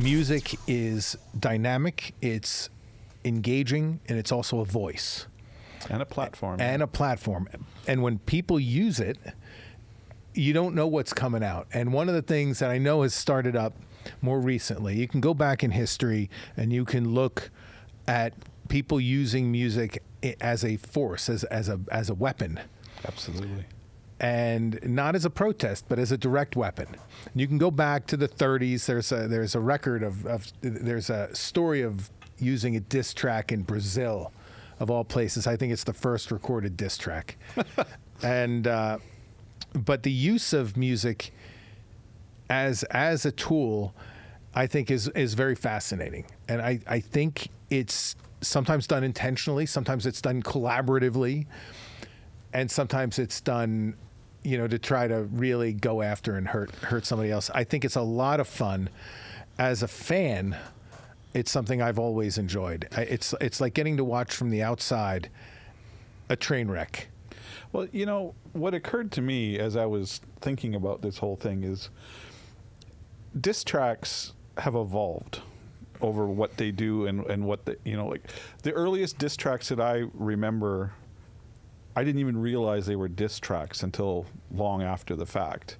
Music is dynamic, it's engaging, and it's also a voice. And a platform. And when people use it, you don't know what's coming out. And one of the things that I know has started up more recently, you can go back in history and you can look at people using music as a force, as a weapon. Absolutely. And not as a protest, but as a direct weapon. You can go back to the 30s. There's a record there's a story of using a diss track in Brazil, of all places. I think it's the first recorded diss track. And but the use of music as a tool, I think is very fascinating. And I think it's sometimes done intentionally, sometimes it's done collaboratively, and sometimes it's done, to try to really go after and hurt somebody else. I think it's a lot of fun. As a fan, it's something I've always enjoyed. It's like getting to watch from the outside a train wreck. Well, what occurred to me as I was thinking about this whole thing is diss tracks have evolved over what they do and what like the earliest diss tracks that I remember, I didn't even realize they were diss tracks until long after the fact.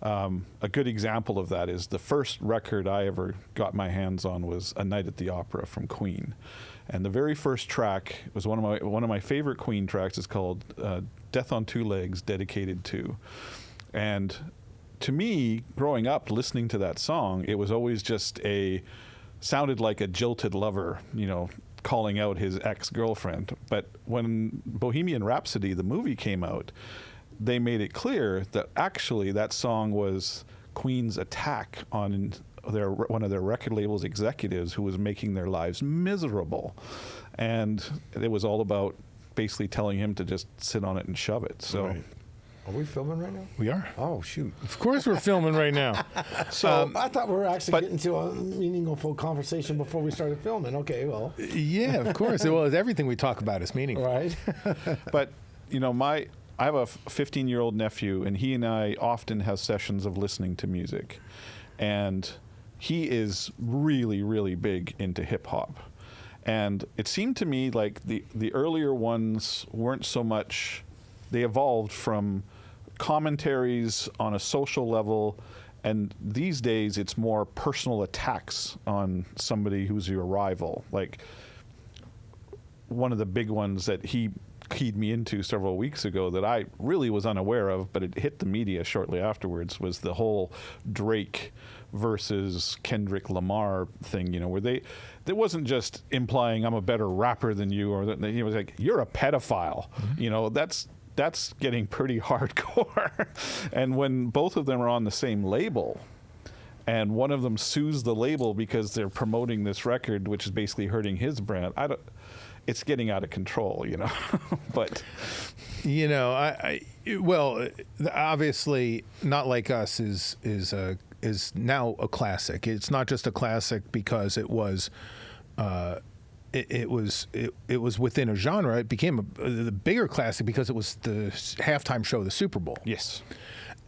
A good example of that is the first record I ever got my hands on was A Night at the Opera from Queen. And the very first track was one of my favorite Queen tracks. It's called Death on Two Legs, Dedicated To. And to me, growing up listening to that song, it was always just sounded like a jilted lover, calling out his ex-girlfriend. But when Bohemian Rhapsody, the movie, came out, they made it clear that actually that song was Queen's attack on one of their record label's executives who was making their lives miserable. And it was all about basically telling him to just sit on it and shove it. So. Right. Are we filming right now? We are. Oh, shoot. Of course we're filming right now. So I thought we were actually getting to a meaningful conversation before we started filming. Okay, well. Yeah, of course. Well, everything we talk about is meaningful. Right. But, I have a 15-year-old nephew, and he and I often have sessions of listening to music. And he is really, really big into hip-hop. And it seemed to me like the earlier ones weren't so much, they evolved from commentaries on a social level, and these days it's more personal attacks on somebody who's your rival. Like one of the big ones that he keyed me into several weeks ago that I really was unaware of, but it hit the media shortly afterwards, was the whole Drake versus Kendrick Lamar thing, where there wasn't just implying I'm a better rapper than you, or that he was like, you're a pedophile. Mm-hmm. That's getting pretty hardcore. And when both of them are on the same label, and one of them sues the label because they're promoting this record, which is basically hurting his brand, it's getting out of control, But well, obviously, Not Like Us is now a classic. It's not just a classic because it was. It was within a genre. It became the bigger classic because it was the halftime show of the Super Bowl. Yes.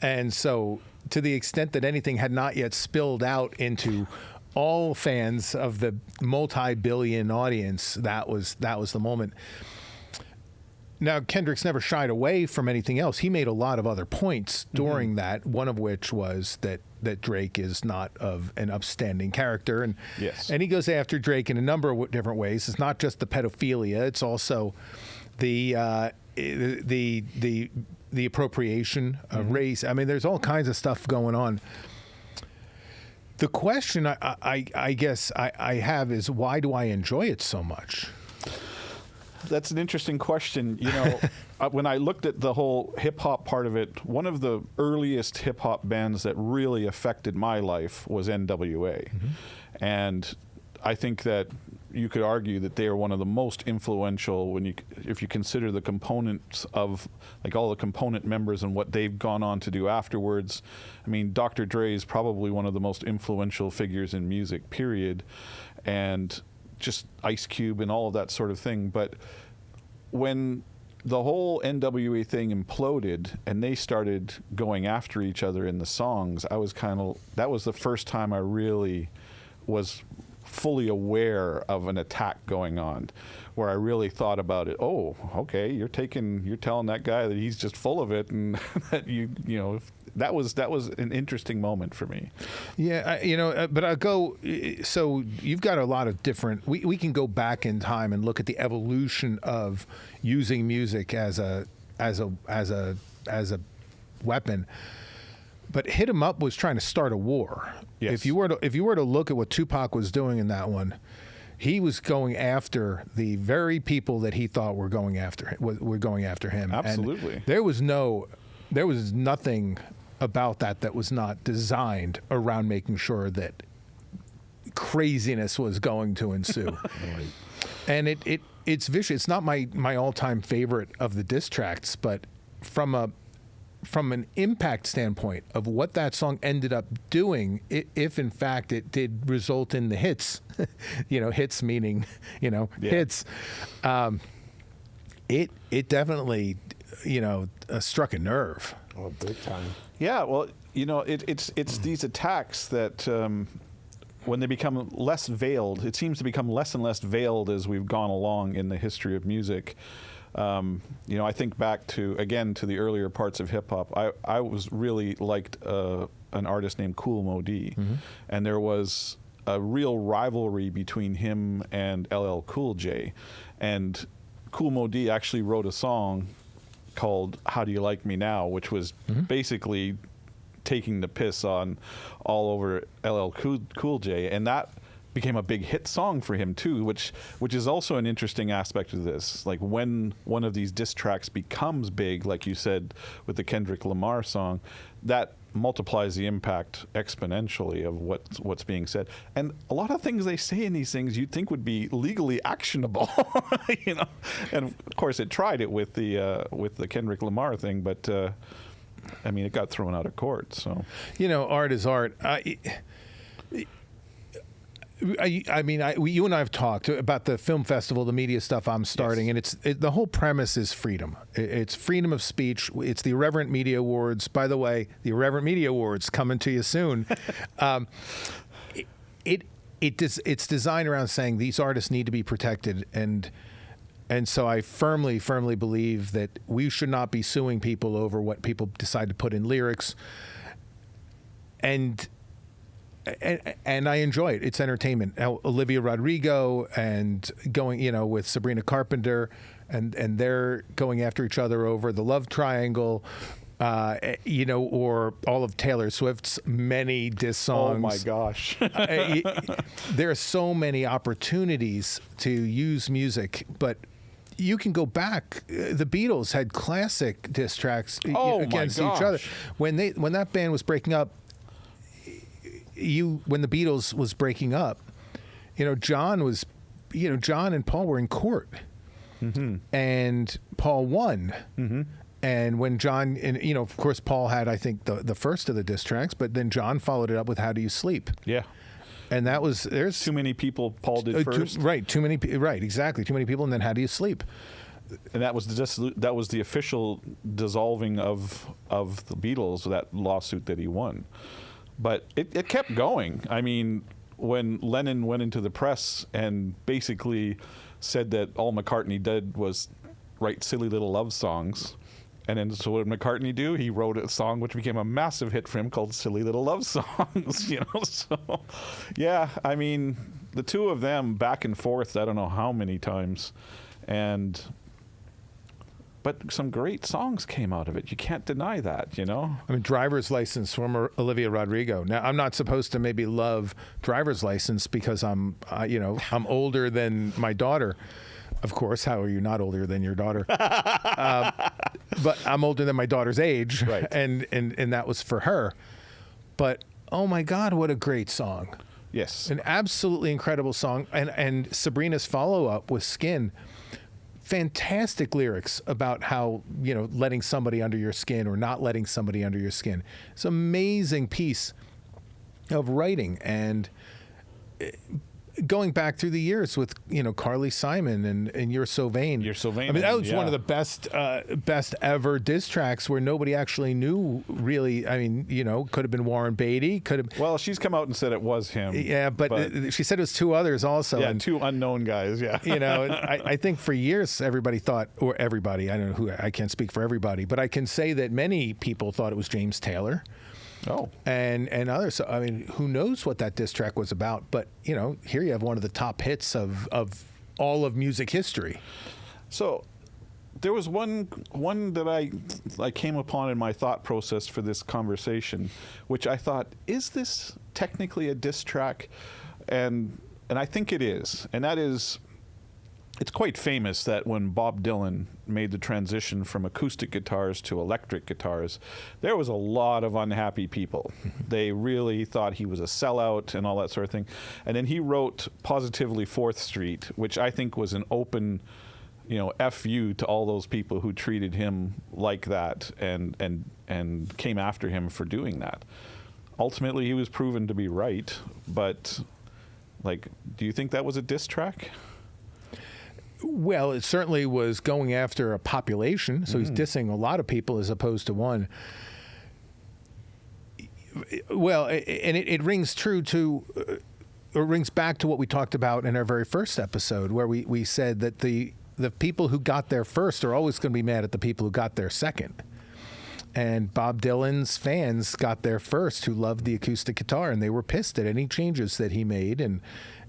And so, to the extent that anything had not yet spilled out into all fans of the multi-billion audience, that was the moment. Now, Kendrick's never shied away from anything else. He made a lot of other points during that, one of which was that Drake is not of an upstanding character. And yes. And he goes after Drake in a number of different ways. It's not just the pedophilia. It's also the appropriation of race. I mean, there's all kinds of stuff going on. The question I guess I have is, why do I enjoy it so much? That's an interesting question. When I looked at the whole hip-hop part of it, one of the earliest hip-hop bands that really affected my life was NWA. Mm-hmm. And I think that you could argue that they are one of the most influential if you consider the components of, like, all the component members and what they've gone on to do afterwards. I mean, Dr. Dre is probably one of the most influential figures in music, period. And just Ice Cube and all of that sort of thing. But when the whole NWA thing imploded and they started going after each other in the songs, I was that was the first time I really was fully aware of an attack going on, where I really thought about it. Oh, okay, you're telling that guy that he's just full of it, and that that was an interesting moment for me. Yeah, but I go. So you've got a lot of different. We can go back in time and look at the evolution of using music as a weapon. But Hit 'Em Up was trying to start a war. Yes. If you were to look at what Tupac was doing in that one, he was going after the very people that he thought were going after him. Absolutely. And there was nothing about that was not designed around making sure that craziness was going to ensue. Right. And it's vicious. It's not my all-time favorite of the diss tracks, but from an impact standpoint of what that song ended up doing, if in fact it did result in the hits, hits meaning, hits, it definitely, struck a nerve. Oh, big time. Yeah, well, it's these attacks that when they become less veiled, it seems to become less and less veiled as we've gone along in the history of music. I think back to the earlier parts of hip hop. I was really liked an artist named Kool Moe Dee, and there was a real rivalry between him and LL Cool J, and Kool Moe Dee actually wrote a song called "How Do You Like Me Now," which was basically taking the piss on all over LL Cool J, and that became a big hit song for him too, which is also an interesting aspect of this. Like when one of these diss tracks becomes big, like you said with the Kendrick Lamar song, that multiplies the impact exponentially of what's being said. And a lot of things they say in these things you'd think would be legally actionable, And of course it tried it with the Kendrick Lamar thing, but it got thrown out of court. So art is art. You and I have talked about the film festival, the media stuff I'm starting, yes. And the whole premise is freedom. It's freedom of speech. It's the Irreverent Media Awards. By the way, the Irreverent Media Awards coming to you soon. It's designed around saying these artists need to be protected, and so I firmly believe that we should not be suing people over what people decide to put in lyrics. And I enjoy it. It's entertainment. Olivia Rodrigo and going, with Sabrina Carpenter, and they're going after each other over the love triangle, or all of Taylor Swift's many diss songs. Oh my gosh. There are so many opportunities to use music, but you can go back. The Beatles had classic diss tracks against each other. When that band was breaking up, when the Beatles was breaking up, John and Paul were in court, and Paul won. And when John, and of course Paul had, I think, the first of the diss tracks, but then John followed it up with "How Do You Sleep?" Yeah. And there's too many people Paul did first. Too many, exactly, too many people, and then "How Do You Sleep?" And that was the official dissolving of the Beatles, that lawsuit that he won. But it kept going. When Lennon went into the press and basically said that all McCartney did was write silly little love songs, and then so what did McCartney do? He wrote a song which became a massive hit for him called "Silly Little Love Songs." So yeah, the two of them back and forth, I don't know how many times, but some great songs came out of it. You can't deny that, Driver's License from Olivia Rodrigo. Now, I'm not supposed to maybe love Driver's License because I'm older than my daughter. Of course, how are you not older than your daughter? But I'm older than my daughter's age, right. and that was for her. But oh my God, what a great song! Yes, an absolutely incredible song, and Sabrina's follow-up with "Skin." Fantastic lyrics about how, letting somebody under your skin or not letting somebody under your skin. It's an amazing piece of writing. And going back through the years with Carly Simon and You're So Vain. You're So Vain, I mean, that was yeah. one of the best ever diss tracks where nobody actually knew really. I mean, could have been Warren Beatty. Could have. Well, she's come out and said it was him. Yeah, but she said it was two others also. Yeah, and, two unknown guys. Yeah. I think for years everybody thought, or everybody, I don't know who. I can't speak for everybody, but I can say that many people thought it was James Taylor. Oh. And others. So, I mean, who knows what that diss track was about? But here you have one of the top hits of all of music history. So there was one that I came upon in my thought process for this conversation, which I thought, is this technically a diss track? And I think it is. And that is, it's quite famous that when Bob Dylan made the transition from acoustic guitars to electric guitars, there was a lot of unhappy people. They really thought he was a sellout and all that sort of thing. And then he wrote Positively 4th Street, which I think was an open, F you to all those people who treated him like that and came after him for doing that. Ultimately, he was proven to be right, but do you think that was a diss track? Well, it certainly was going after a population, so he's dissing a lot of people as opposed to one. Well, and it rings true to, or rings back to what we talked about in our very first episode, where we said that the people who got there first are always going to be mad at the people who got there second. And Bob Dylan's fans got there first, who loved the acoustic guitar, and they were pissed at any changes that he made,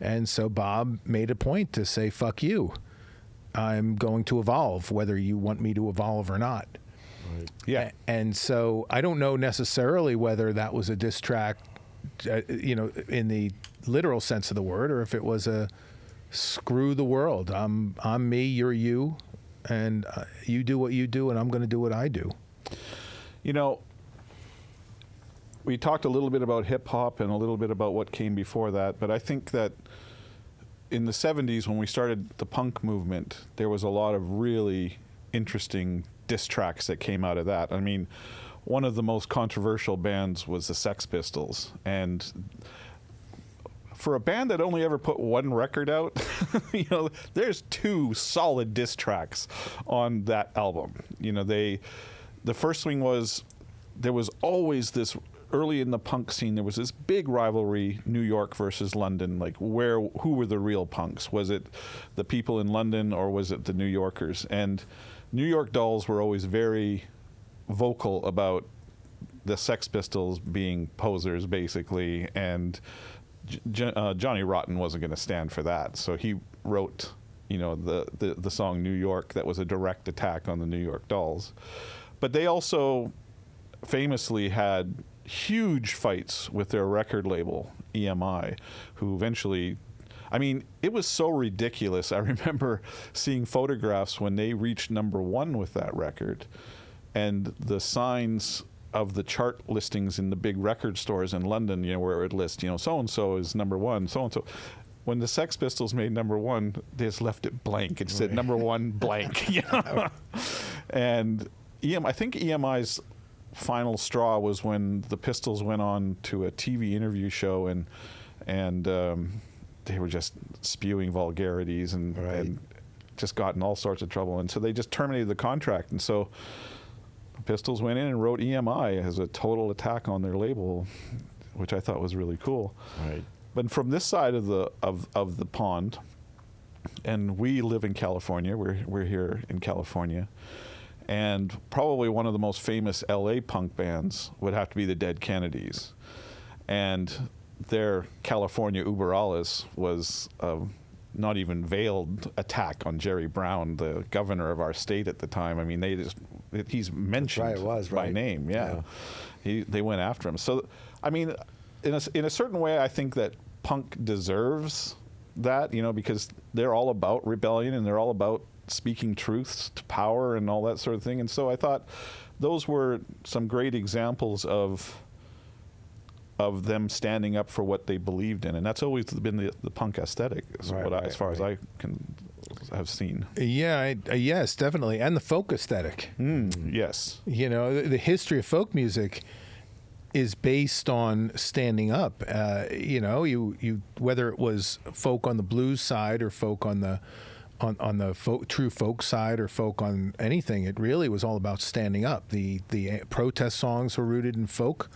and so Bob made a point to say, "Fuck you. I'm going to evolve, whether you want me to evolve or not." Right. Yeah. And so I don't know necessarily whether that was a diss track, in the literal sense of the word, or if it was a screw the world. I'm me, you're you, and you do what you do, and I'm going to do what I do. We talked a little bit about hip hop and a little bit about what came before that, but I think that in the 70s, when we started the punk movement, there was a lot of really interesting diss tracks that came out of that. I mean, one of the most controversial bands was the Sex Pistols. And for a band that only ever put one record out, there's two solid diss tracks on that album. The first thing was, there was always this, early in the punk scene, there was this big rivalry, New York versus London. Who were the real punks? Was it the people in London, or was it the New Yorkers? And New York Dolls were always very vocal about the Sex Pistols being posers, basically, and Johnny Rotten wasn't going to stand for that. So he wrote, the song New York, that was a direct attack on the New York Dolls. But they also famously had huge fights with their record label, EMI, who eventually, it was so ridiculous. I remember seeing photographs when they reached #1 with that record, and the signs of the chart listings in the big record stores in London, where it would list, so-and-so is #1, so-and-so. When the Sex Pistols made #1, they just left it blank. It said #1 blank. And I think EMI's final straw was when the Pistols went on to a TV interview show and they were just spewing vulgarities and just got in all sorts of trouble, and so they just terminated the contract. And so the Pistols went in and wrote EMI as a total attack on their label, which I thought was really cool. Right. But from this side of the pond, and we live in California, we're here in California, and probably one of the most famous LA punk bands would have to be the Dead Kennedys. And their California Uber Alles was a not even veiled attack on Jerry Brown, the governor of our state at the time. He's mentioned by name. Yeah. They went after him. So, in a certain way, I think that punk deserves that, because they're all about rebellion and they're all about speaking truths to power and all that sort of thing. And so I thought those were some great examples of them standing up for what they believed in, and that's always been the punk aesthetic, as far as I can have seen. Yeah, yes, definitely, and the folk aesthetic. Yes, the history of folk music is based on standing up. You whether it was folk on the blues side or folk on the true folk side or folk on anything, it really was all about standing up. The protest songs were rooted in folk.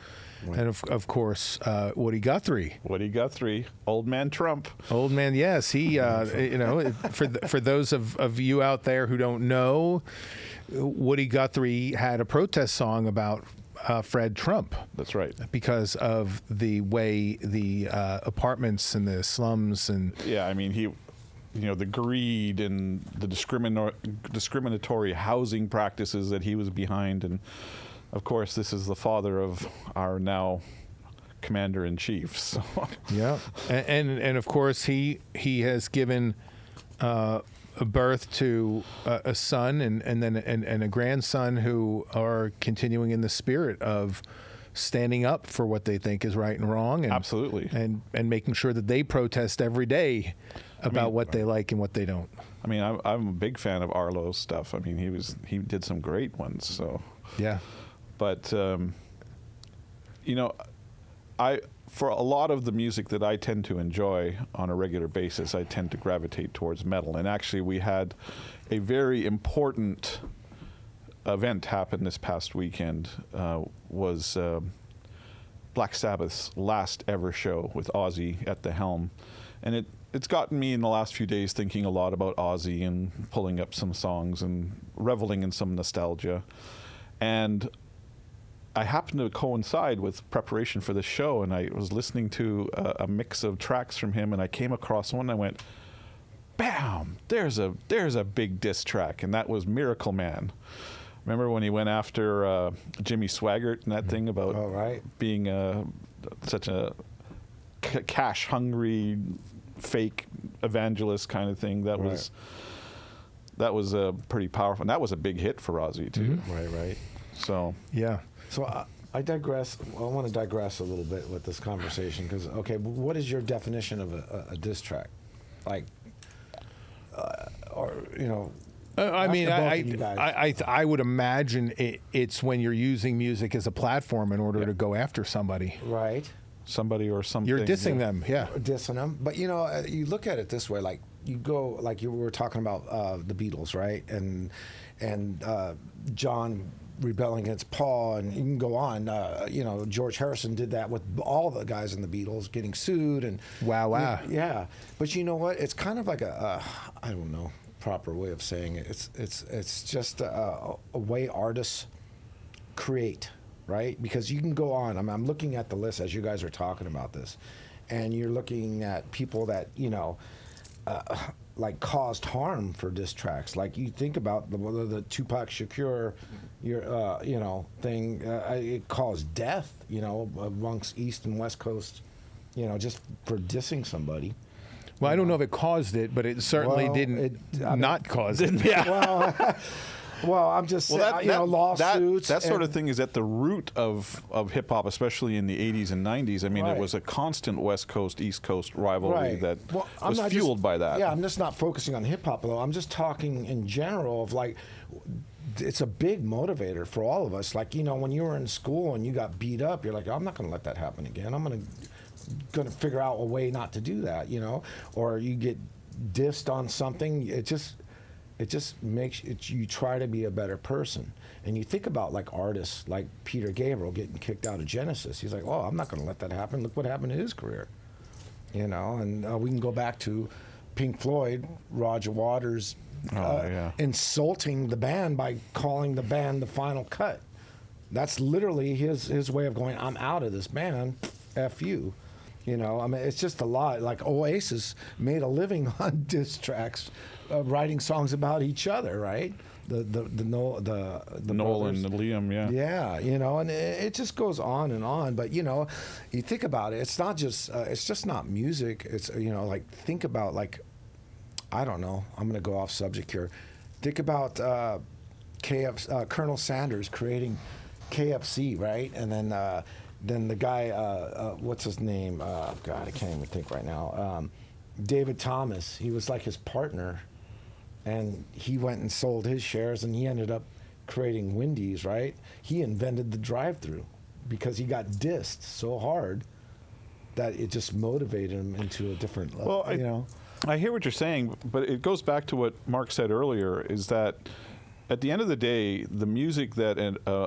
Right. And of course, Woody Guthrie. Woody Guthrie, Old Man Trump. Old Man, yes. He, for those of you out there who don't know, Woody Guthrie had a protest song about Fred Trump. That's right. Because of the way the apartments and the slums and the greed and the discriminatory housing practices that he was behind. And of course, this is the father of our now commander-in-chief. So. Yeah, and of course, he has given a birth to a son and then a grandson who are continuing in the spirit of standing up for what they think is right and wrong. And, absolutely. And making sure that they protest every day about what they like and what they don't. I mean, I'm a big fan of Arlo's stuff. I mean, he did some great ones. So yeah, but for a lot of the music that I tend to enjoy on a regular basis, I tend to gravitate towards metal. And actually, we had a very important event happen this past weekend. Was Black Sabbath's last ever show with Ozzy at the helm, and it's gotten me in the last few days thinking a lot about Ozzy and pulling up some songs and reveling in some nostalgia. And I happened to coincide with preparation for this show, and I was listening to a mix of tracks from him, and I came across one, and I went, bam, there's a big diss track, and that was Miracle Man. Remember when he went after Jimmy Swaggart and that thing about being such a cash-hungry, fake evangelist kind of thing? That was pretty powerful, and that was a big hit for Ozzy too. Mm-hmm. Right. So yeah. So I digress. Well, I want to digress a little bit with this conversation because, okay, what is your definition of a diss track? Like, I would imagine it's when you're using music as a platform in order to go after somebody. Right. Somebody or something. You're dissing them, yeah. Dissing them. But, you look at it this way, like, you go, like you were talking about the Beatles, right? And John rebelling against Paul, and you can go on. George Harrison did that with all the guys in the Beatles getting sued. And wow. Yeah. But you know what? It's kind of like I don't know, proper way of saying it. It's just a way artists create, right? Because you can go on. I'm looking at the list as you guys are talking about this, and you're looking at people that like caused harm for diss tracks. Like you think about the Tupac Shakur, thing. It caused death, amongst East and West Coast, just for dissing somebody. Well, I don't know if it caused it, but it certainly didn't cause it. Yeah. Well, I'm just saying, lawsuits. That sort of thing is at the root of hip-hop, especially in the 80s and 90s. I mean, it was a constant West Coast, East Coast rivalry that was fueled by that. Yeah, I'm just not focusing on hip-hop, though. I'm just talking in general of, like, it's a big motivator for all of us. Like, when you were in school and you got beat up, you're like, I'm not going to let that happen again. I'm going to figure out a way not to do that, Or you get dissed on something, it just makes you try to be a better person. And you think about like artists like Peter Gabriel getting kicked out of Genesis. He's like, oh, I'm not going to let that happen. Look what happened to his career. And we can go back to Pink Floyd, Roger Waters insulting the band by calling the band the Final Cut. That's literally his way of going, I'm out of this band, F you. It's just a lot. Like Oasis made a living on diss tracks, writing songs about each other, right? The Noel and Liam, yeah. Yeah, and it just goes on and on. But you think about it. It's not just. It's just not music. It's like think about like, I don't know. I'm gonna go off subject here. Think about Colonel Sanders creating KFC, right? And then the guy, what's his name? God, I can't even think right now. David Thomas, he was like his partner, and he went and sold his shares, and he ended up creating Wendy's, right? He invented the drive-through because he got dissed so hard that it just motivated him into a different level. Well, I hear what you're saying, but it goes back to what Mark said earlier, is that at the end of the day, the music that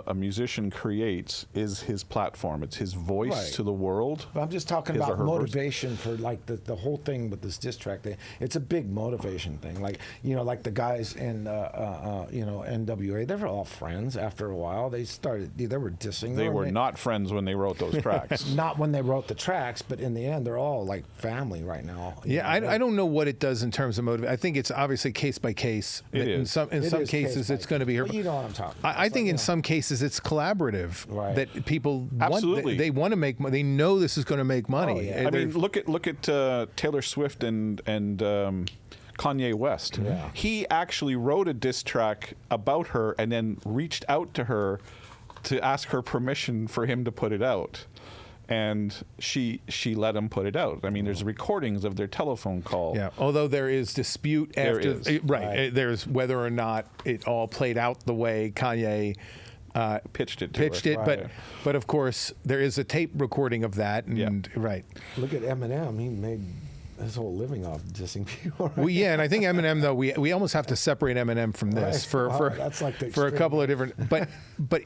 a musician creates is his platform. It's his voice Right. to the world. But I'm just talking His or about her motivation for like the whole thing with this diss track thing. It's a big motivation thing. Like, like the guys in NWA, they were all friends. After a while, they were dissing. They were not friends when they wrote those tracks. Not when they wrote the tracks, but in the end, they're all like family right now. Yeah, I don't know what it does in terms of motivation. I think it's obviously case by case. It In is. some It cases, is case it's by going to be. But you know what I'm talking about. I think in It's like, some cases it's collaborative. Right. That people Absolutely. they want to make money. They know this is going to make money. Oh, yeah. And I mean, they're- look at Taylor Swift and Kanye West. Yeah. He actually wrote a diss track about her and then reached out to her to ask her permission for him to put it out. And she let him put it out. I mean, there's recordings of their telephone call. yeah. Although there is dispute There after, is. Right. There's whether or not it all played out the way Kanye Pitched it to pitched her. it, Right. but of course there is a tape recording of that, and Yeah. right. Look at Eminem. He made his whole living off dissing people. Right? Well, yeah, and I think Eminem though we almost have to separate Eminem from this Right. Wow, that's like the for a extreme. couple of different. But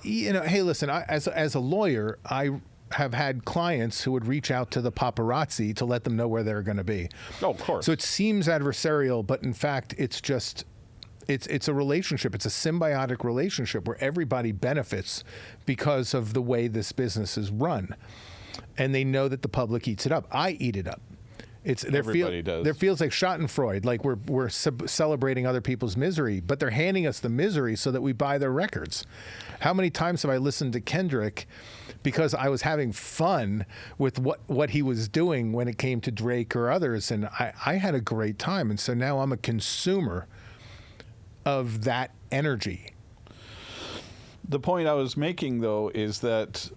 hey, listen, as a lawyer, I have had clients who would reach out to the paparazzi to let them know where they're going to be. Oh, of course. So it seems adversarial, but in fact, it's just. It's a relationship. It's a symbiotic relationship where everybody benefits because of the way this business is run, and they know that the public eats it up. I eat it up. Everybody does. There feels like Schadenfreude, like we're celebrating other people's misery, but they're handing us the misery so that we buy their records. How many times have I listened to Kendrick because I was having fun with what he was doing when it came to Drake or others, and I had a great time, and so now I'm a consumer of that energy. The point I was making, though, is that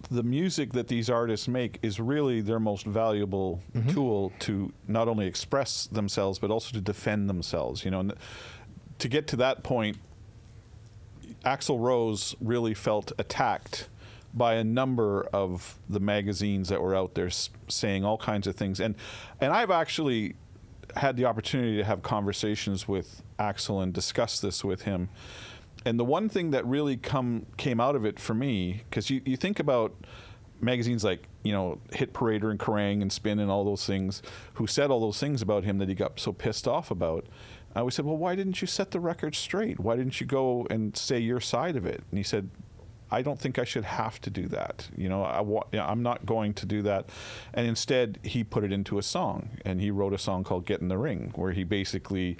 the music that these artists make is really their most valuable tool to not only express themselves but also to defend themselves. And to get to that point, Axl Rose really felt attacked by a number of the magazines that were out there saying all kinds of things, and I've actually had the opportunity to have conversations with Axl and discuss this with him. And the one thing that really came out of it for me, because you think about magazines like, Hit Parader and Kerrang and Spin and all those things, who said all those things about him that he got so pissed off about. I always said, well, why didn't you set the record straight? Why didn't you go and say your side of it? And he said, I don't think I should have to do that. I'm not going to do that. And instead, he put it into a song, and he wrote a song called Get in the Ring, where he basically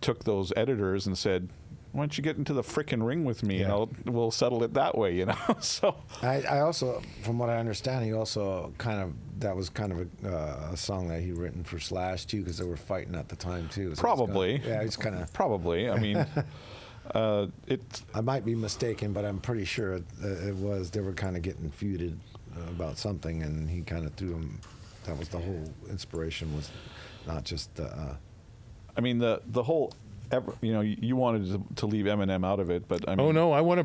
took those editors and said, why don't you get into the frickin' ring with me, Yeah. and we'll settle it that way, So I also, from what I understand, he also that was kind of a song that he written for Slash too, because they were fighting at the time too. So probably, he's kind of. probably. I mean, I might be mistaken, but I'm pretty sure it was. They were kind of getting feuded about something, and he kind of threw him. That was the whole inspiration. Was not just. I mean, the whole. You wanted to leave Eminem out of it, but I mean, Oh no, I want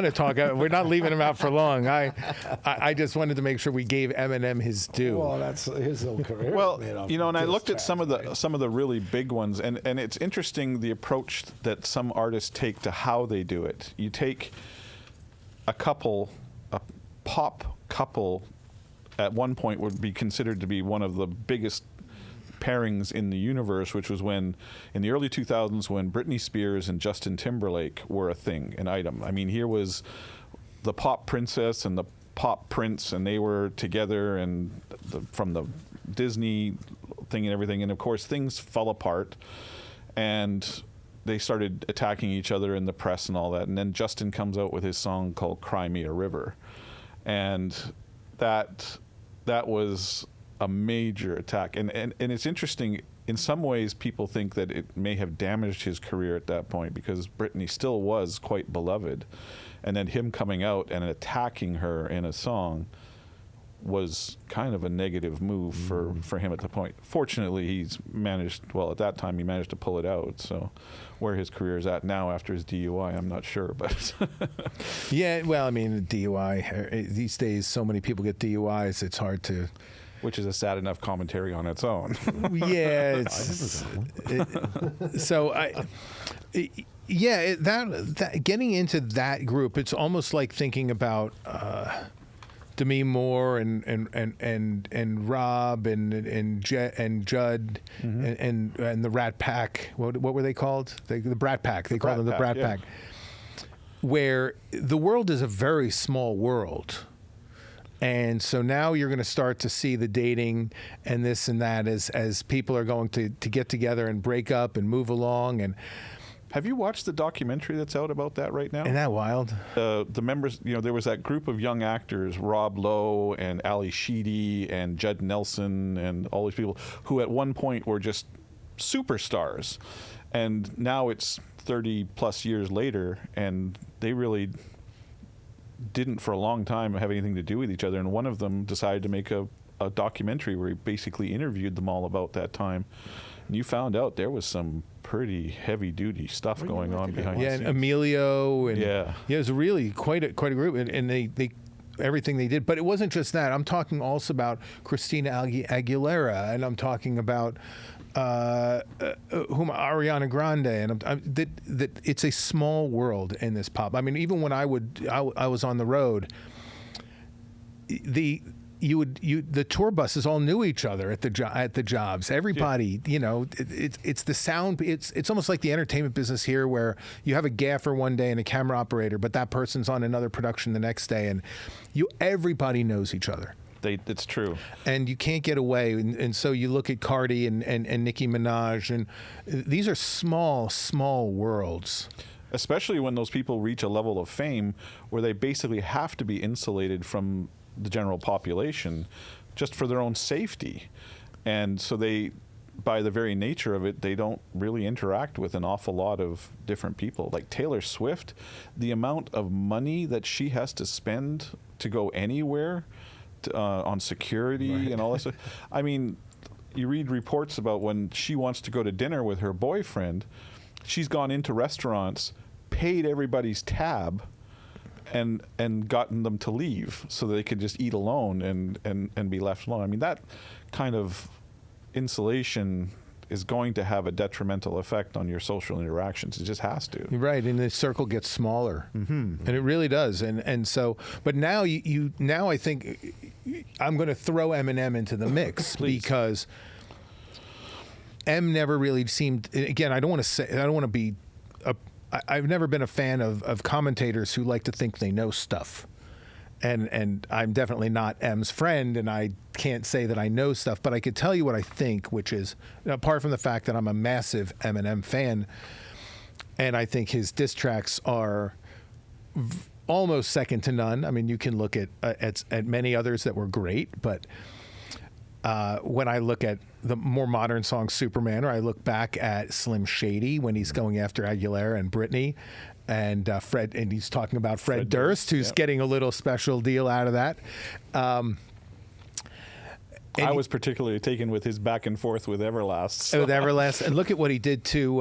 to talk. We're not leaving him out for long. I just wanted to make sure we gave Eminem his due. Well, that's his whole career. Well, made off and I diss looked at tracks, some of right? the really big ones, and it's interesting the approach that some artists take to how they do it. You take a pop couple, at one point would be considered to be one of the biggest pairings in the universe, which was when in the early 2000s when Britney Spears and Justin Timberlake were a thing, an item. I mean, here was the pop princess and the pop prince, and they were together, and from the Disney thing and everything, and of course things fell apart, and they started attacking each other in the press and all that, and then Justin comes out with his song called Cry Me a River, and that was a major attack, and it's interesting. In some ways, people think that it may have damaged his career at that point, because Britney still was quite beloved, and then him coming out and attacking her in a song was kind of a negative move for him at the point. Fortunately, he's managed, well, at that time, he managed to pull it out. So where his career is at now after his DUI, I'm not sure. But Yeah, well, I mean, DUI, these days, so many people get DUIs, it's hard to... which is a sad enough commentary on its own. Yeah, that getting into that group, it's almost like thinking about Demi Moore and Rob and Judd and the Rat Pack. What were they called? The Brat Pack. They called them the Brat Pack. Where the world is a very small world. And so now you're going to start to see the dating and this and that as people are going to get together and break up and move along. And have you watched the documentary that's out about that right now? Isn't that wild? The members, there was that group of young actors, Rob Lowe and Ali Sheedy and Judd Nelson and all these people who at one point were just superstars. And now it's 30 plus years later, and they really didn't for a long time have anything to do with each other. And one of them decided to make a documentary where he basically interviewed them all about that time. And you found out there was some pretty heavy duty stuff going on behind the scenes. And Emilio, and yeah, it was really quite a group, and they everything they did. But it wasn't just that. I'm talking also about Christina Aguilera, and I'm talking about Ariana Grande, and that it's a small world in this pop. I mean, even when I was on the road, the tour buses all knew each other at the jobs. Everybody, it's the sound. It's almost like the entertainment business here, where you have a gaffer one day and a camera operator, but that person's on another production the next day, and everybody knows each other. It's true. And you can't get away. And so you look at Cardi and Nicki Minaj, and these are small worlds. Especially when those people reach a level of fame where they basically have to be insulated from the general population just for their own safety. And so they, by the very nature of it, they don't really interact with an awful lot of different people. Like Taylor Swift, the amount of money that she has to spend to go anywhere on security and all that stuff. I mean, you read reports about when she wants to go to dinner with her boyfriend, she's gone into restaurants, paid everybody's tab, and gotten them to leave so they could just eat alone and be left alone. I mean, that kind of insulation is going to have a detrimental effect on your social interactions. It just has to. Right, and the circle gets smaller, and it really does. And so, but now now I think I'm going to throw Eminem into the mix because M never really seemed. Again, I don't want to be. I've never been a fan of commentators who like to think they know stuff. And I'm definitely not M's friend, and I can't say that I know stuff, but I could tell you what I think, which is, apart from the fact that I'm a massive Eminem fan, and I think his diss tracks are almost second to none. I mean, you can look at many others that were great, but when I look at the more modern song Superman, or I look back at Slim Shady when he's going after Aguilera and Britney, and Fred, and he's talking about Fred Durst, who's getting a little special deal out of that. I was particularly taken with his back and forth with Everlast. So. With Everlast, and look at what he did to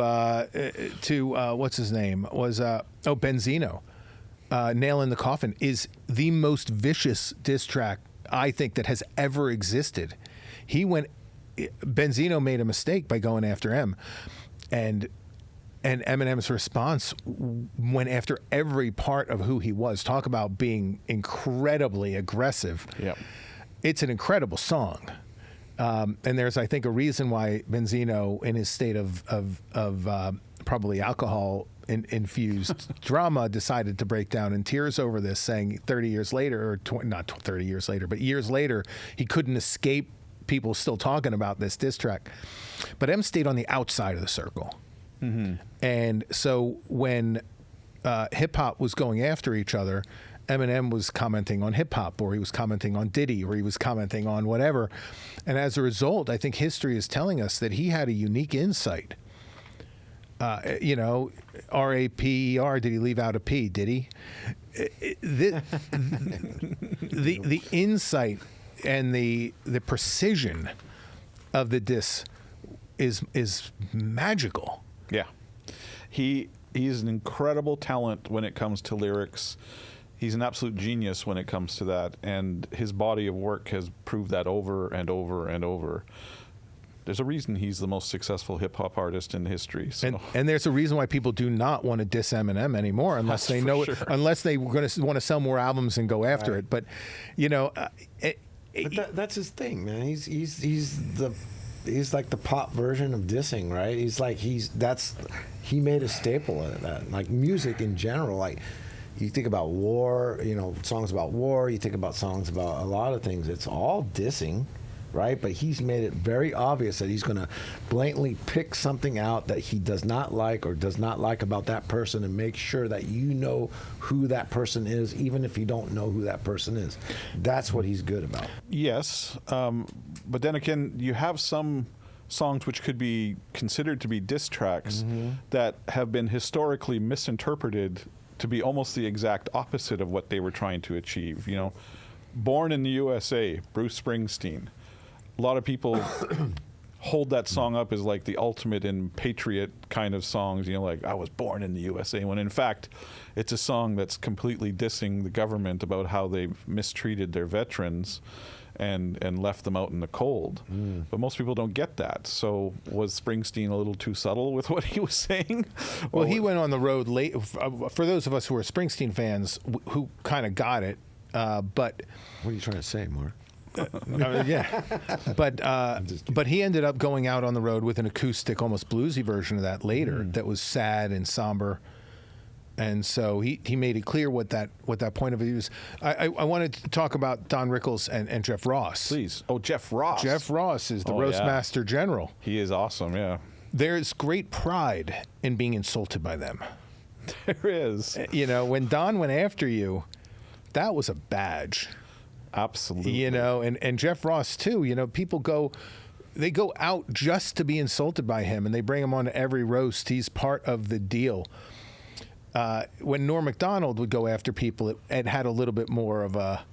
what's his name was Benzino. Nail in the Coffin is the most vicious diss track I think that has ever existed. Benzino made a mistake by going after M, and Eminem's response went after every part of who he was. Talk about being incredibly aggressive. Yep. It's an incredible song. And there's, I think, a reason why Benzino, in his state of probably alcohol-infused drama, decided to break down in tears over this, saying 30 years later, or not 30 years later, but years later, he couldn't escape people still talking about this diss track. But M stayed on the outside of the circle. Mm-hmm. And so when hip-hop was going after each other, Eminem was commenting on hip-hop, or he was commenting on Diddy, or he was commenting on whatever. And as a result, I think history is telling us that he had a unique insight. R-A-P-E-R, did he leave out a P, did he? The insight the precision of the diss is magical. Yeah. He's an incredible talent when it comes to lyrics. He's an absolute genius when it comes to that, and his body of work has proved that over and over and over. There's a reason he's the most successful hip-hop artist in history. So. And there's a reason why people do not want to diss Eminem anymore unless they know it, unless they want to sell more albums and go after it. But, you know... But that's his thing, man. He's like the pop version of dissing, right? He made a staple of that. Like music in general, like you think about war, you know, songs about war, you think about songs about a lot of things. It's all dissing, right? But he's made it very obvious that he's going to blatantly pick something out that he does not like or does not like about that person and make sure that you know who that person is, even if you don't know who that person is. That's what he's good about. Yes, but then again, you have some songs which could be considered to be diss tracks that have been historically misinterpreted to be almost the exact opposite of what they were trying to achieve. You know, Born in the USA, Bruce Springsteen. A lot of people hold that song up as like the ultimate in patriot kind of songs, you know, like I was born in the USA, when in fact it's a song that's completely dissing the government about how they've mistreated their veterans and left them out in the cold. But most people don't get that. So was Springsteen a little too subtle with what he was saying? Well, he went on the road late. For those of us who are Springsteen fans who kind of got it, but... What are you trying to say, Mark? Yeah, but he ended up going out on the road with an acoustic, almost bluesy version of that later. That was sad and somber, and so he made it clear what that point of view is. I wanted to talk about Don Rickles and Jeff Ross. Please. Oh, Jeff Ross. Jeff Ross is the Roastmaster General. He is awesome. Yeah. There's great pride in being insulted by them. There is. You know, when Don went after you, that was a badge. Absolutely. You know, and Jeff Ross too. You know, people go out just to be insulted by him, and they bring him on to every roast. He's part of the deal. When Norm Macdonald would go after people, it had a little bit more of a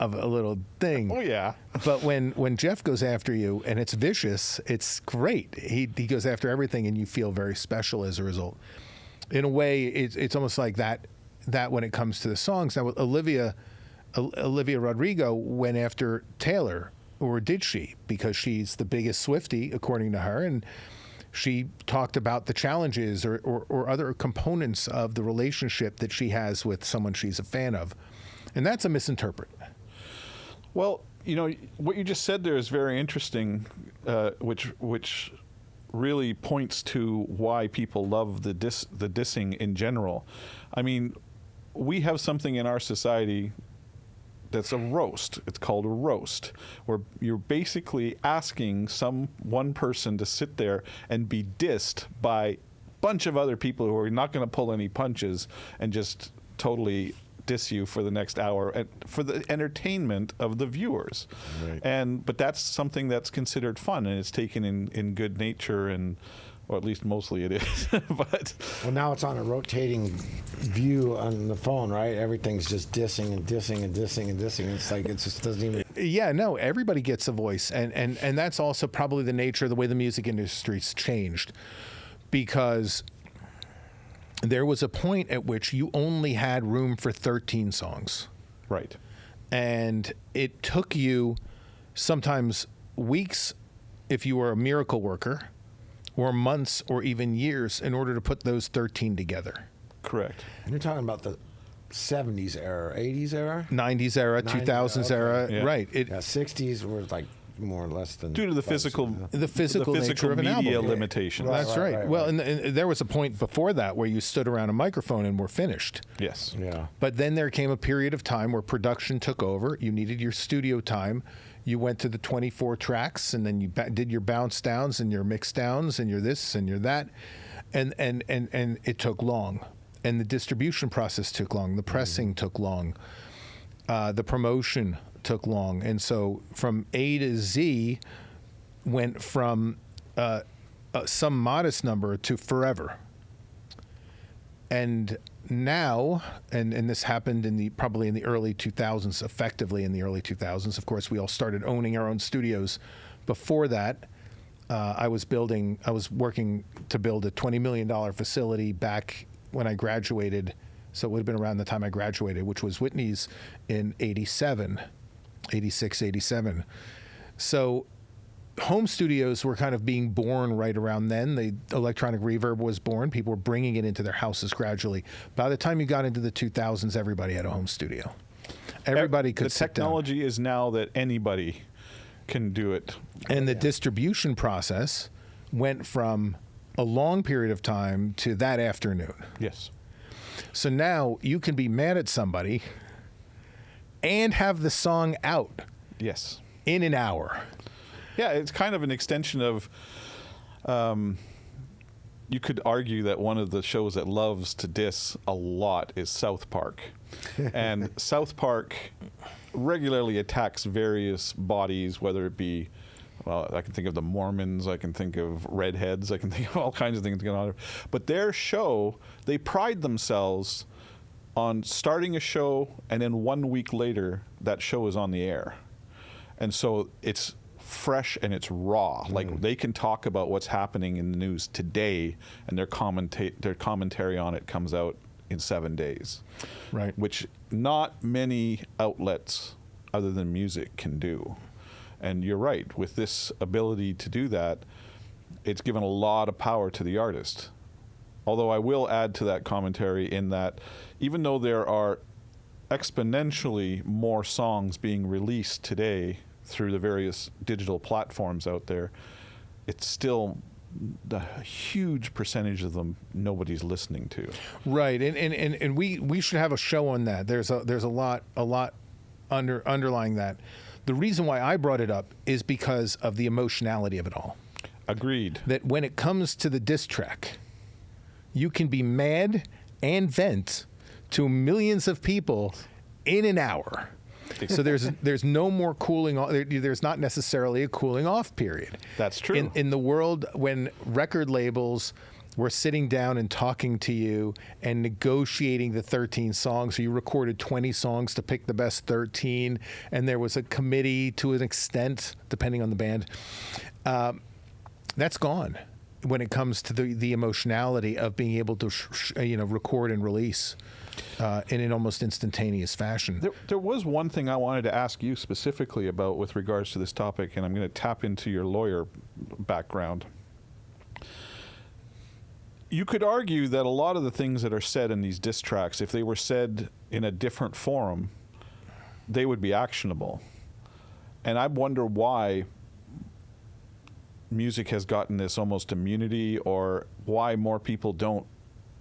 little thing. Oh yeah. But when Jeff goes after you and it's vicious, it's great. He goes after everything, and you feel very special as a result. In a way, it's almost like that when it comes to the songs. Now with Olivia Rodrigo went after Taylor, or did she? Because she's the biggest Swiftie, according to her, and she talked about the challenges or other components of the relationship that she has with someone she's a fan of. And that's a misinterpret. Well, you know, what you just said there is very interesting, which really points to why people love the dissing in general. I mean, we have something in our society that's a roast. It's called a roast, where you're basically asking one person to sit there and be dissed by a bunch of other people who are not going to pull any punches and just totally diss you for the next hour and for the entertainment of the viewers. Right. But that's something that's considered fun, and it's taken in good nature, and or at least mostly it is. But well, now it's on a rotating view on the phone, right? Everything's just dissing and dissing and dissing and dissing. It's like it just doesn't even. Yeah, no, everybody gets a voice, and that's also probably the nature of the way the music industry's changed, because there was a point at which you only had room for 13 songs. Right. And it took you sometimes weeks, if you were a miracle worker, or months or even years in order to put those 13 together. Correct. And you're talking about the 70s era, 80s era? 90s era, 2000s era, Yeah. Right. 60s were like more or less than... Due to the physical nature of an media album. limitations. That's right. Right. Well, and there was a point before that where you stood around a microphone and were finished. Yes. Yeah. But then there came a period of time where production took over. You needed your studio time. You went to the 24 tracks, and then you did your bounce downs and your mix downs and your this and your that, and it took long, and the distribution process took long, the pressing took long, the promotion took long, and so from A to Z went from some modest number to forever. And now, and this happened probably in the early 2000s, effectively in the early 2000s. Of course, we all started owning our own studios. Before that, I was working to build a $20 million facility back when I graduated. So it would have been around the time I graduated, which was Whitney's in 86, 87. So home studios were kind of being born right around then. The electronic reverb was born. People were bringing it into their houses gradually. By the time you got into the 2000s, everybody had a home studio. Everybody could sit down. The technology is now that anybody can do it. And the distribution process went from a long period of time to that afternoon. Yes. So now you can be mad at somebody and have the song out. Yes. In an hour. Yeah, it's kind of an extension of, you could argue that one of the shows that loves to diss a lot is South Park. And South Park regularly attacks various bodies, whether it be, well, I can think of the Mormons, I can think of redheads, I can think of all kinds of things going on. But their show, they pride themselves on starting a show, and then 1 week later, that show is on the air. And so it's fresh and it's raw. Like they can talk about what's happening in the news today, and their commentary on it comes out in 7 days. Right. Which not many outlets other than music can do. And you're right, with this ability to do that, it's given a lot of power to the artist. Although I will add to that commentary in that even though there are exponentially more songs being released today through the various digital platforms out there, it's still the huge percentage of them nobody's listening to. Right, and we should have a show on that. There's a lot underlying that. The reason why I brought it up is because of the emotionality of it all. Agreed. That when it comes to the diss track, you can be mad and vent to millions of people in an hour. So there's no more cooling off. There's not necessarily a cooling off period. That's true. In the world when record labels were sitting down and talking to you and negotiating the 13 songs, so you recorded 20 songs to pick the best 13, and there was a committee to an extent, depending on the band. That's gone when it comes to the emotionality of being able to record and release in an almost instantaneous fashion. There was one thing I wanted to ask you specifically about with regards to this topic, and I'm going to tap into your lawyer background. You could argue that a lot of the things that are said in these diss tracks, if they were said in a different forum, they would be actionable. And I wonder why music has gotten this almost immunity, or why more people don't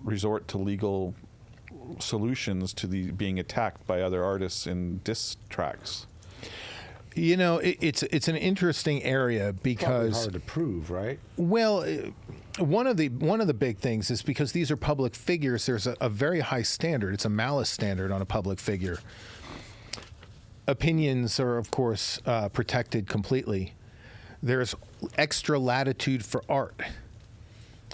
resort to legal solutions to being attacked by other artists in diss tracks. You know, it's an interesting area because probably hard to prove, right? Well, one of the big things is because these are public figures. There's a very high standard. It's a malice standard on a public figure. Opinions are, of course, protected completely. There's extra latitude for art.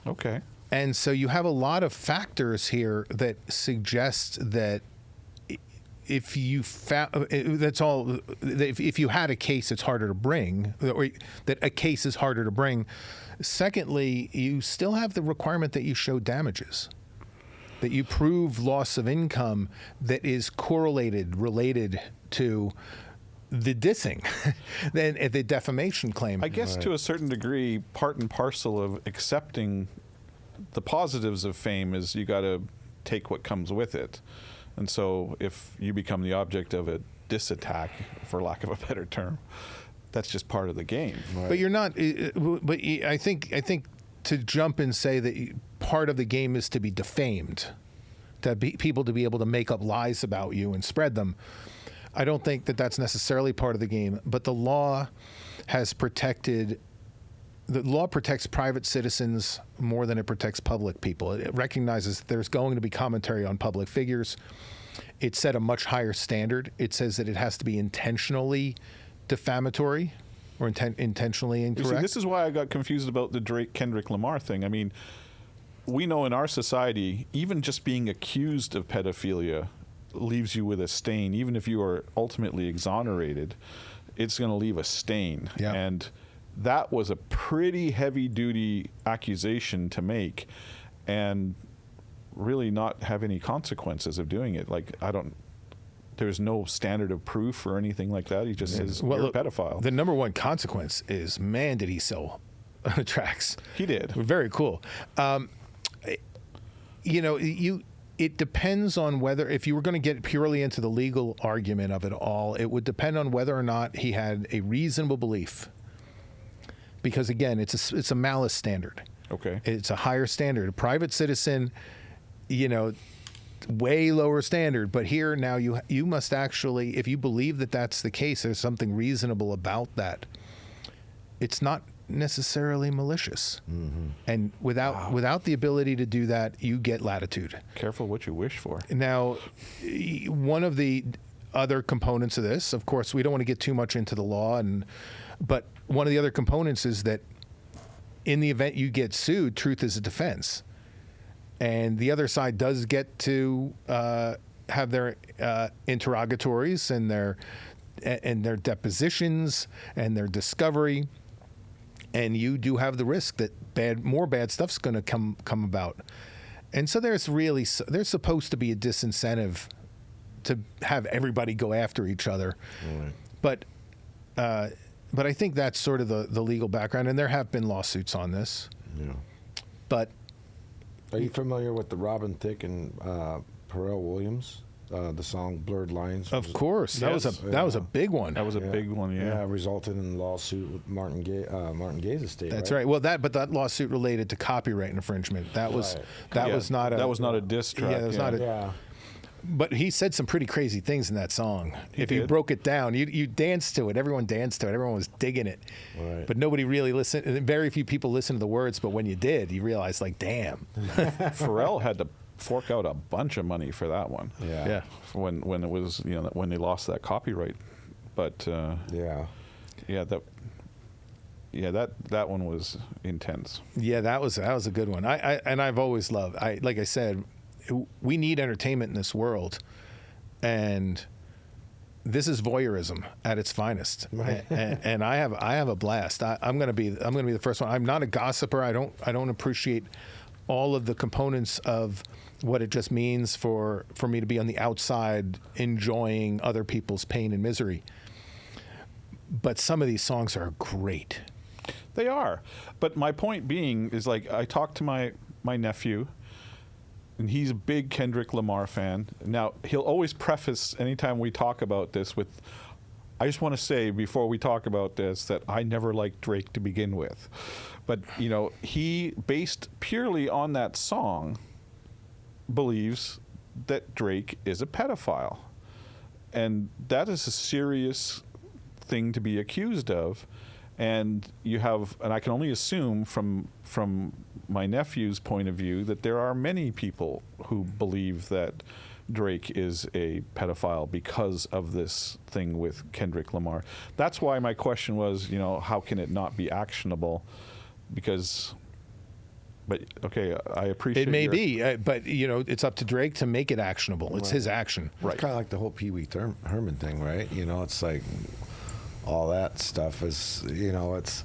Okay. And so you have a lot of factors here that suggest that if you if you had a case, it's harder to bring, or that a case is harder to bring. Secondly, you still have the requirement that you show damages, that you prove loss of income that is related to the dissing, then the defamation claim. I guess to a certain degree, part and parcel of accepting the positives of fame is you got to take what comes with it. And so if you become the object of a diss attack, for lack of a better term, that's just part of the game. Right. But you're not. But I think to jump and say that part of the game is to be defamed, people to be able to make up lies about you and spread them. I don't think that that's necessarily part of the game. But the law has protected. The law protects private citizens more than it protects public people. It recognizes that there's going to be commentary on public figures. It set a much higher standard. It says that it has to be intentionally defamatory or intentionally incorrect. You see, this is why I got confused about the Drake-Kendrick Lamar thing. I mean, we know in our society, even just being accused of pedophilia leaves you with a stain. Even if you are ultimately exonerated, it's going to leave a stain. Yeah. And that was a pretty heavy-duty accusation to make, and really not have any consequences of doing it. Like, there's no standard of proof or anything like that. He just says, you're a pedophile. The number one consequence is, man, did he sell tracks. He did. Very cool. It depends on whether, if you were going to get purely into the legal argument of it all, it would depend on whether or not he had a reasonable belief. Because again, it's a malice standard. Okay. It's a higher standard. A private citizen, way lower standard. But here now you must actually, if you believe that that's the case, there's something reasonable about that. It's not necessarily malicious. Mm-hmm. And without the ability to do that, you get latitude. Careful what you wish for. Now, one of the other components of this, of course, we don't want to get too much into the law, but one of the other components is that in the event you get sued, truth is a defense. And the other side does get to have their interrogatories and their depositions and their discovery. And you do have the risk that more bad stuff's going to come about. And so there's supposed to be a disincentive to have everybody go after each other. Right. But I think that's sort of the legal background, and there have been lawsuits on this. Yeah. But are you familiar with the Robin Thicke and Pharrell Williams? The song "Blurred Lines." Of course, that was a big one. That was a big one. Yeah. Yeah, resulted in a lawsuit with Martin Gaye's estate. That's right. Well, but that lawsuit related to copyright infringement. That was not a diss track. Yeah, that was not a. But he said some pretty crazy things in that song. You broke it down, you danced to it. Everyone danced to it. Everyone was digging it. Right. But nobody really listened. Very few people listened to the words. But when you did, you realized, like, damn. Pharrell had to fork out a bunch of money for that one. Yeah. When it was, when they lost that copyright. But that one was intense. Yeah, that was a good one. I've always loved. Like I said, we need entertainment in this world, and this is voyeurism at its finest. Right. and I have a blast. I'm gonna be the first one. I'm not a gossiper. I don't appreciate all of the components of what it just means for me to be on the outside enjoying other people's pain and misery. But some of these songs are great. They are. But my point being is, like, I talked to my nephew, and he's a big Kendrick Lamar fan. Now, he'll always preface anytime we talk about this with, I just want to say before we talk about this that I never liked Drake to begin with. But, he, based purely on that song, believes that Drake is a pedophile. And that is a serious thing to be accused of. And I can only assume from my nephew's point of view that there are many people who believe that Drake is a pedophile because of this thing with Kendrick Lamar. That's why my question was, how can it not be actionable? But okay, I appreciate it. May be, but it's up to Drake to make it actionable. It's his action. Right. It's kind of like the whole Pee Wee Herman thing, right? It's like all that stuff is, it's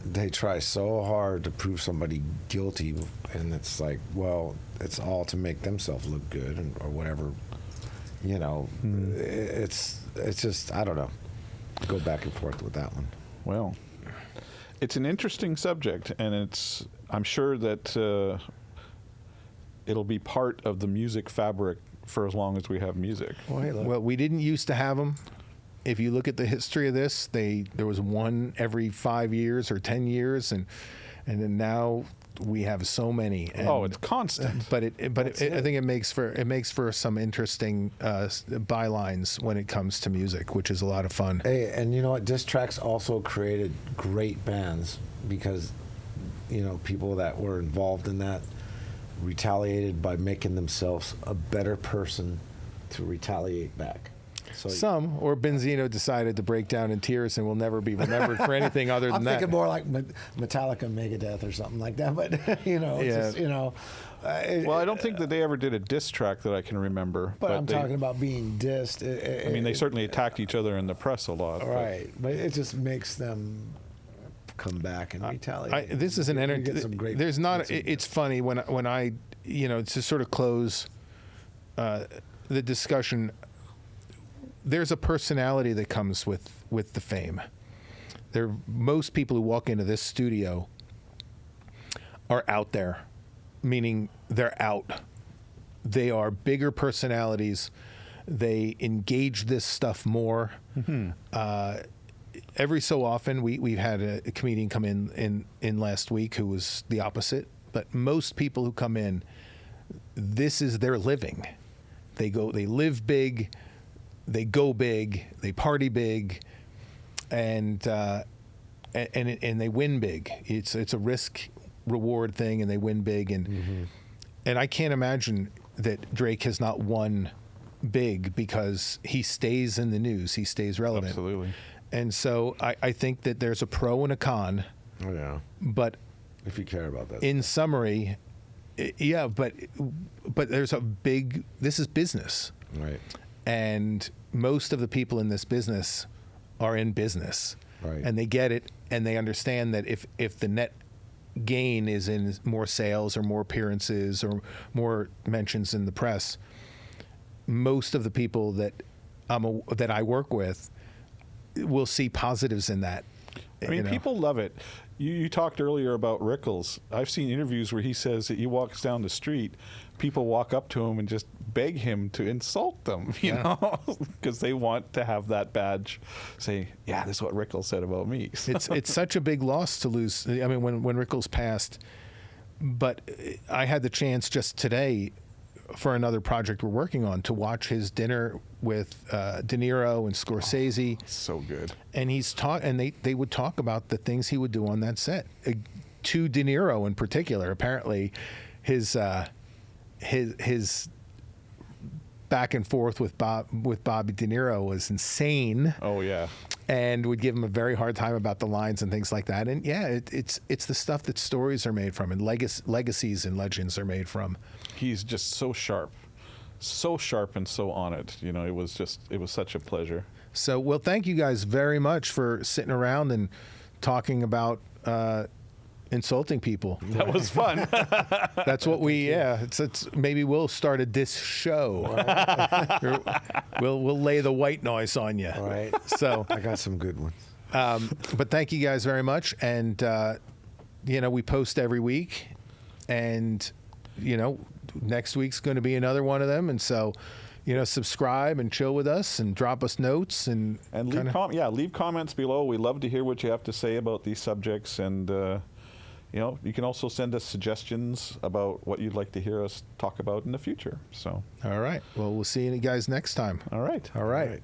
they try so hard to prove somebody guilty, and it's like, well, it's all to make themselves look good or whatever. It's just, I don't know. Go back and forth with that one. Well, it's an interesting subject, and I'm sure that it'll be part of the music fabric for as long as we have music. Well, we didn't used to have them. If you look at the history of this, there was one every 5 years or 10 years, and then now we have so many. And, it's constant. But I think it makes for some interesting bylines when it comes to music, which is a lot of fun. Hey, and you know what? Diss tracks also created great bands because people that were involved in that retaliated by making themselves a better person to retaliate back. So Some, or Benzino decided to break down in tears and will never be remembered for anything other than I'm that. thinking more like Metallica, Megadeth, or something like that. But it's Yeah. just, Well, I don't think that they ever did a diss track that I can remember. But I'm they, talking about being dissed. I mean, they certainly attacked each other in the press a lot. but- Right, but it just makes them come back and retaliate. This is an You get some great. There's not. get some- It's funny when I to sort of close the discussion. There's a personality that comes with the fame. Most people who walk into this studio are out there, meaning they're out. They are bigger personalities. They engage this stuff more. Every so often, we've had a comedian come in last week who was the opposite. But most people who come in, this is their living. They live big, they go big, they party big, and they win big. It's a risk reward thing, and they win big. And I can't imagine that Drake has not won big because he stays in the news, he stays relevant. Absolutely. And so I think that there's a pro and a con, Oh yeah, but if you care about that. in summary, yeah, but there's this is business. Right. And most of the people in this business are in business. Right. And they get it, and they understand that if the net gain is in more sales or more appearances or more mentions in the press, most of the people that I work with will see positives in that. I mean, people love it. You talked earlier about Rickles. I've seen interviews where he says that he walks down the street, people walk up to him and just beg him to insult them, you know, because they want to have that badge, say, yeah, this is what Rickles said about me. It's such a big loss to lose. I mean, when Rickles passed, but I had the chance just today for another project we're working on to watch his dinner with De Niro and Scorsese. So good. And they would talk about the things he would do on that set. To De Niro in particular, apparently, his back and forth with Bobby De Niro was insane. Oh yeah. And would give him a very hard time about the lines and things like that. And yeah, it's the stuff that stories are made from, and legacies and legends are made from. He's just so sharp and so on it. You know, it was such a pleasure. So, well, thank you guys very much for sitting around and talking about insulting people. That was fun. That's what it's maybe we'll start a diss show. We'll lay the white noise on you. All right. So I got some good ones. but thank you guys very much. And we post every week, and next week's going to be another one of them. And so, subscribe and chill with us and drop us notes and leave comments below. We love to hear what you have to say about these subjects, and you can also send us suggestions about what you'd like to hear us talk about in the future. So, all right. Well, we'll see you guys next time. all right. All right.